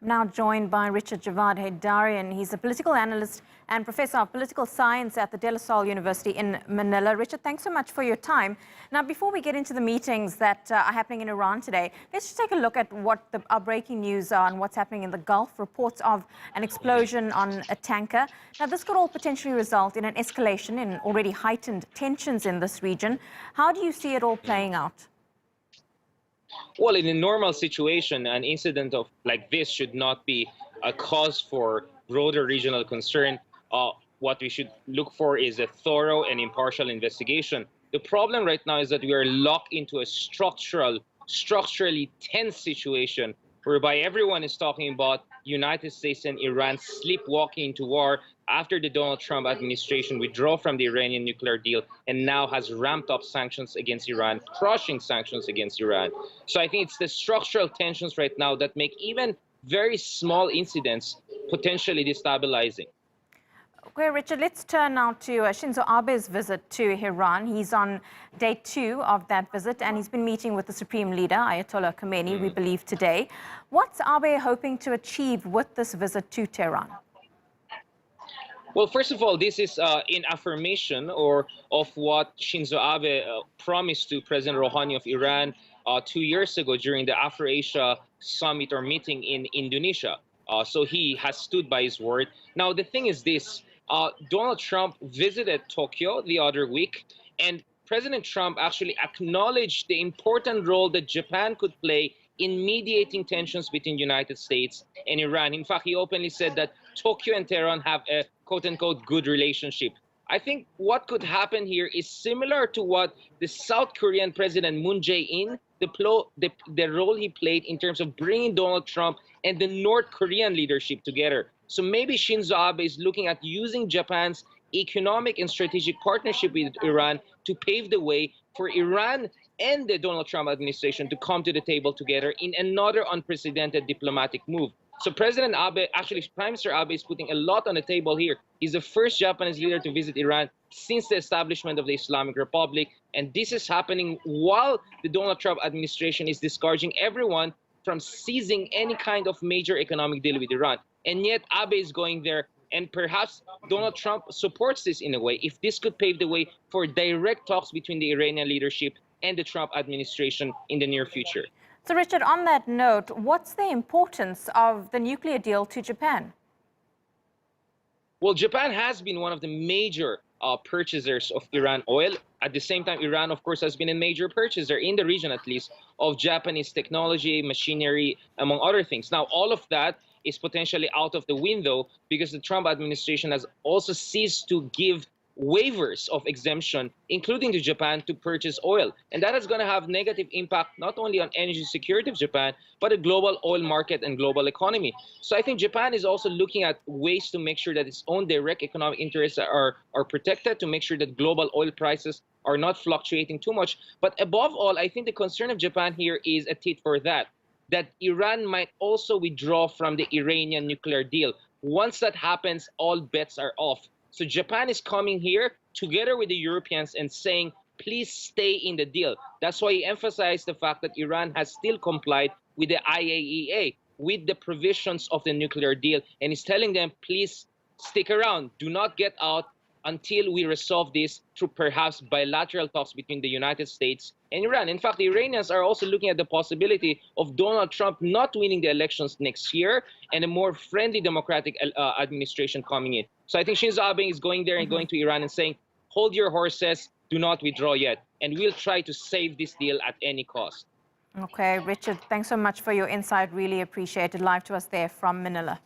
I'm now joined by Richard Javad Heydarian. He's a political analyst and professor of political science at the Salle University in Manila. Richard, thanks so much for your time. Now, before we get into the meetings that are happening in Iran today, let's just take a look at what our breaking news are and what's happening in the Gulf. Reports of an explosion on a tanker. Now, this could all potentially result in an escalation in already heightened tensions in this region. How do you see it all playing out? Well, in a normal situation, an incident like this should not be a cause for broader regional concern. What we should look for is a thorough and impartial investigation. The problem right now is that we are locked into a structurally tense situation whereby everyone is talking about United States and Iran sleepwalking into war after the Donald Trump administration withdrew from the Iranian nuclear deal and now has ramped up sanctions against Iran, crushing sanctions against Iran. So I think it's the structural tensions right now that make even very small incidents potentially destabilizing. Okay, Richard, let's turn now to Shinzo Abe's visit to Iran. He's on day 2 of that visit, and he's been meeting with the Supreme Leader, Ayatollah Khomeini, we believe today. What's Abe hoping to achieve with this visit to Tehran? Well, first of all, this is in affirmation of what Shinzo Abe promised to President Rouhani of Iran 2 years ago during the Afro-Asia summit or meeting in Indonesia. So he has stood by his word. Now, the thing is this. Donald Trump visited Tokyo the other week, and President Trump actually acknowledged the important role that Japan could play in mediating tensions between the United States and Iran. In fact, he openly said that Tokyo and Tehran have a quote-unquote good relationship. I think what could happen here is similar to what the South Korean President Moon Jae-in, the role he played in terms of bringing Donald Trump and the North Korean leadership together. So maybe Shinzo Abe is looking at using Japan's economic and strategic partnership with Iran to pave the way for Iran and the Donald Trump administration to come to the table together in another unprecedented diplomatic move. So President Abe, actually Prime Minister Abe, is putting a lot on the table here. He's the first Japanese leader to visit Iran since the establishment of the Islamic Republic. And this is happening while the Donald Trump administration is discouraging everyone from seizing any kind of major economic deal with Iran. And yet Abe is going there, and perhaps Donald Trump supports this in a way, if this could pave the way for direct talks between the Iranian leadership and the Trump administration in the near future. So, Richard, on that note, what's the importance of the nuclear deal to Japan? Well, Japan has been one of the major purchasers of Iran oil. At the same time, Iran, of course, has been a major purchaser, in the region at least, of Japanese technology, machinery, among other things. Now, all of that is potentially out of the window because the Trump administration has also ceased to give waivers of exemption, including to Japan, to purchase oil. And that is going to have negative impact not only on energy security of Japan, but the global oil market and global economy. So I think Japan is also looking at ways to make sure that its own direct economic interests are protected, to make sure that global oil prices are not fluctuating too much. But above all, I think the concern of Japan here is a tit for that Iran might also withdraw from the Iranian nuclear deal. Once that happens, all bets are off. So Japan is coming here together with the Europeans and saying, please stay in the deal. That's why he emphasized the fact that Iran has still complied with the IAEA, with the provisions of the nuclear deal. And he's telling them, please stick around. Do not get out until we resolve this through perhaps bilateral talks between the United States and Iran. In fact, the Iranians are also looking at the possibility of Donald Trump not winning the elections next year and a more friendly democratic administration coming in. So I think Shinzo Abe is going there and going to Iran and saying, hold your horses, do not withdraw yet, and we'll try to save this deal at any cost. Okay, Richard, thanks so much for your insight. Really appreciate it. Live to us there from Manila.